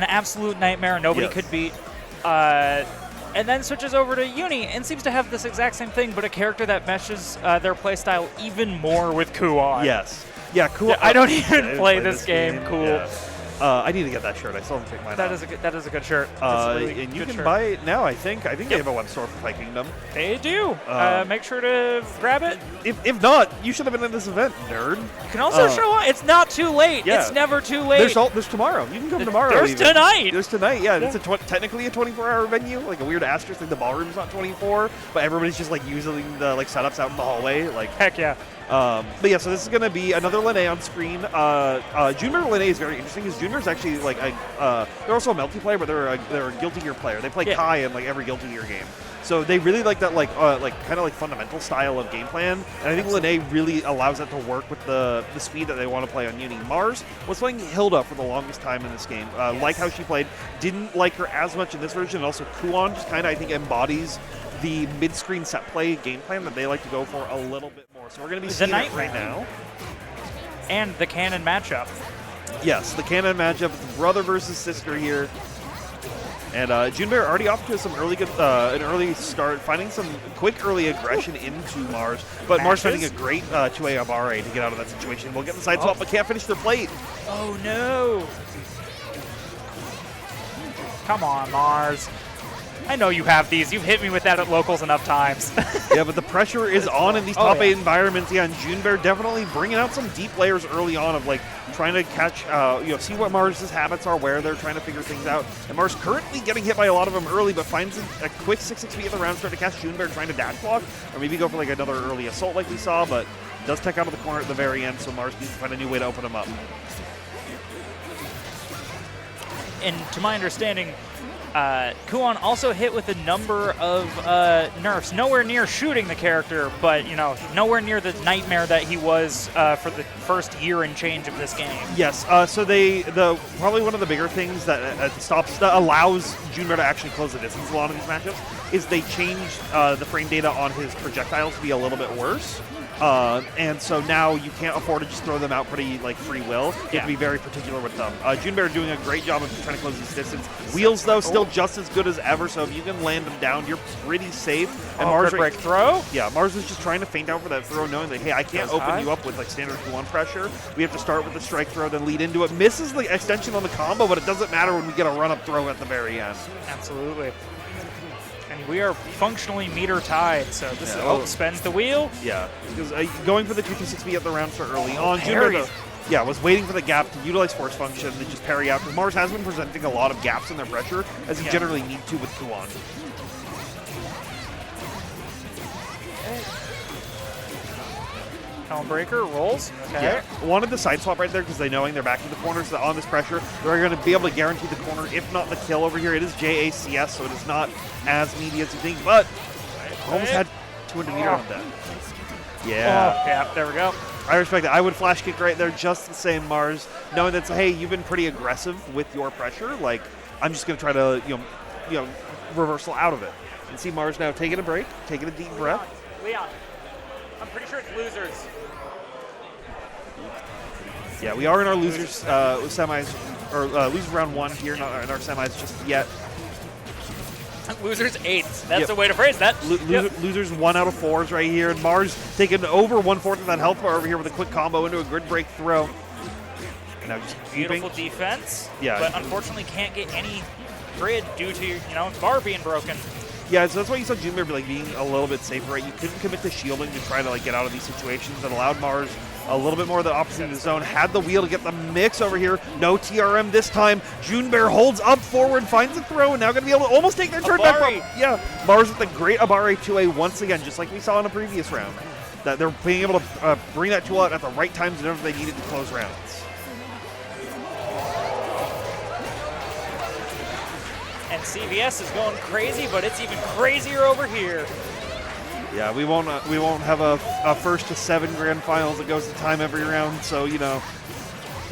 an absolute nightmare nobody could beat. And then switches over to UNI and seems to have this exact same thing, but a character that meshes their playstyle even more with Kuon. Yes. Yeah, Kuon. Yeah, I don't even play this game. Cool. Yeah. I need to get that shirt. I still haven't picked mine That up. is a good shirt. Really and you can shirt. buy it now, I think. I think they have a web store for Fight Kingdom. They do. Make sure to grab it. If not, you should have been in this event, nerd. You can also show up. It's not too late. Yeah. It's never too late. There's tomorrow. You can come tomorrow. There's even. tonight. There's tonight, yeah. It's technically a 24-hour venue, like a weird asterisk. Like the ballroom's not 24, but everybody's just like using the like setups out in the hallway. Like Heck yeah. But yeah, so this is going to be another Linne on screen. JunBear Linne is very interesting because JunBear's actually like they're also a multiplayer, but they're a Guilty Gear player. They play Kai in like every Guilty Gear game. So they really like that like kind of like fundamental style of game plan, and I think Linne really allows that to work with the speed that they want to play on UNI. Mars was playing Hilda for the longest time in this game. Like how she played, didn't like her as much in this version, and also Kuon just kind of I think embodies the mid-screen set play game plan that they like to go for a little bit more. So we're going to be seeing it right now. And the canon matchup. Yes, the canon matchup, brother versus sister here. And JunBear already off to some early an early start, finding some quick early aggression into Mars. But Mars finding a great 2A Abare to get out of that situation. We'll get the side swap, but can't finish their plate. Oh no! Come on, Mars. I know you have these. You've hit me with that at locals enough times. Yeah, but the pressure is on in these top 8 environments. Yeah, and JunBear definitely bringing out some deep layers early on of like trying to catch, see what Mars' habits are, where they're trying to figure things out. And Mars currently getting hit by a lot of them early, but finds a quick 6-6 at the round start to catch JunBear trying to dash block, or maybe go for like another early assault like we saw, but does tech out of the corner at the very end, so Mars needs to find a new way to open him up. And to my understanding, Kuon also hit with a number of nerfs. Nowhere near shooting the character, but nowhere near the nightmare that he was for the first year and change of this game. Yes. So probably one of the bigger things that allows JunBear to actually close the distance a lot of these matchups is they changed the frame data on his projectiles to be a little bit worse. And so now you can't afford to just throw them out pretty like free will. You have to be very particular with them. JunBear doing a great job of trying to close this distance. Wheels though still just as good as ever. So if you can land them down, you're pretty safe. And Mars break throw. Yeah, Mars is just trying to feint out for that throw, knowing that hey, I can't open you up with like standard Kuon pressure. We have to start with the strike throw, then lead into it. Misses the extension on the combo, but it doesn't matter when we get a run up throw at the very end. Absolutely. And we are functionally meter tied, so this spends the wheel. Yeah, because going for the 2-2-6B at the round start early on. JunBear, was waiting for the gap to utilize force function and just parry out, because Mars has been presenting a lot of gaps in their pressure, as you generally need to with Kuon. Helm breaker rolls. Okay. Yeah, wanted the side swap right there because they knowing they're back in the corner, so that on this pressure, they're going to be able to guarantee the corner, if not the kill over here. It is JACS, so it is not as meaty as you think, but almost had 200 meter on that. Yeah. There we go. I respect that. I would flash kick right there just the same, Mars, knowing that, hey, you've been pretty aggressive with your pressure. Like, I'm just going to try to, reversal out of it. And see Mars now taking a break, taking a deep breath. Leon, I'm pretty sure it's losers. Yeah, we are in our losers semis, or losers round 1 here, not in our semis just yet. Losers 8s. That's the way to phrase that. Losers 1 out of 4s right here. And Mars taking over 1/4 of that health bar over here with a quick combo into a grid break throw. And now just beautiful defense. Yeah. But unfortunately can't get any grid due to, bar being broken. Yeah, so that's why you saw JunBear being a little bit safer, right? You couldn't commit to shielding to try to get out of these situations. That allowed Mars a little bit more of the opposite of the zone. Had the wheel to get the mix over here. No TRM this time. JunBear holds up forward, finds the throw, and now going to be able to almost take their turn back from. Yeah, Mars with the great Abare 2A once again, just like we saw in a previous round. That they're being able to bring that tool out at the right times whenever they needed to close rounds. And CVS is going crazy, but it's even crazier over here. Yeah, we won't have a first to 7 grand finals that goes to time every round, so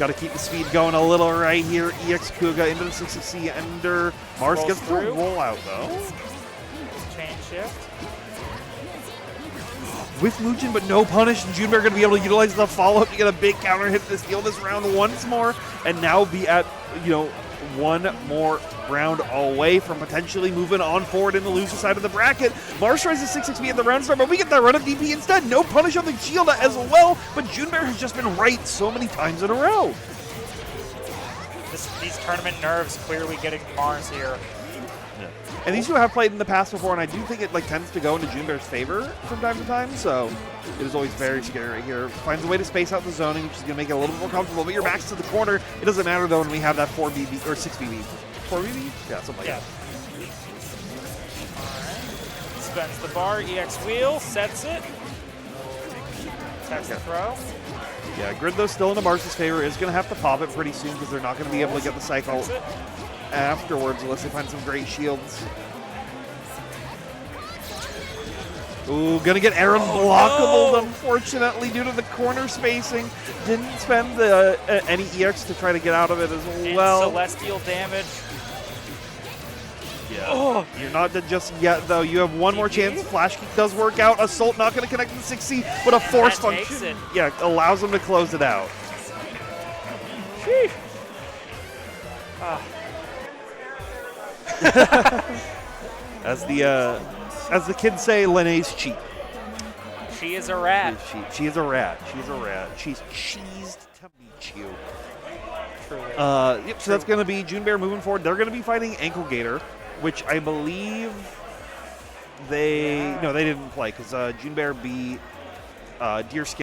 got to keep the speed going a little right here. EX Kuga into the 6C Ender. Mars gets the roll out though. Chain shift. With Mugen, but no punish, and JunBear going to be able to utilize the follow-up to get a big counter hit to steal this round once more, and now be at one more round away from potentially moving on forward in the loser side of the bracket. Mars tries to 6-6 at the round start, but we get that run of DP instead. No punish on the shield as well, but JunBear has just been right so many times in a row. These tournament nerves clearly getting Mars here. And these two have played in the past before, and I do think it tends to go into JunBear's favor from time to time, so it is always very scary right here. Finds a way to space out the zoning, which is going to make it a little bit more comfortable, but your back's to the corner. It doesn't matter, though, when we have that 4BB, or 6BB. 4BB? Yeah, something like that. All right. Spends the bar, EX wheel, sets it. Attacks the throw. Yeah, Grid, though, still in Mars' favor, is going to have to pop it pretty soon because they're not going to be able to get the cycle afterwards unless they find some great shields. Ooh, gonna get Aaron blockable, unfortunately, due to the corner spacing. Didn't spend any EX to try to get out of it as well. And celestial damage. Yeah. Oh. You're not dead just yet, though. You have one more chance. Flash kick does work out. Assault not going to connect the 6C, but a force function allows them to close it out. Sheesh. As the kids say, Linne's cheap. She is a rat. She is a rat. She's a rat. She's cheesed to meet you. Truly. Yep. So that's going to be JunBear moving forward. They're going to be fighting Ankle Gator, which I believe they didn't play because JunBear beat Deerskin.